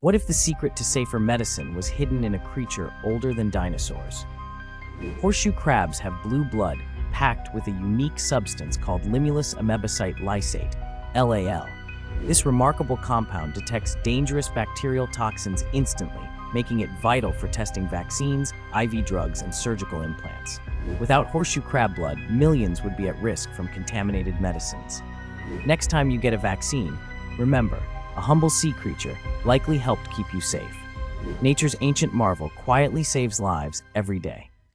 What if the secret to safer medicine was hidden in a creature older than dinosaurs? Horseshoe crabs have blue blood packed with a unique substance called limulus amebocyte lysate, LAL. This remarkable compound detects dangerous bacterial toxins instantly, making it vital for testing vaccines, IV drugs, and surgical implants. Without horseshoe crab blood, millions would be at risk from contaminated medicines. Next time you get a vaccine, remember, a humble sea creature likely helped keep you safe. Nature's ancient marvel quietly saves lives every day.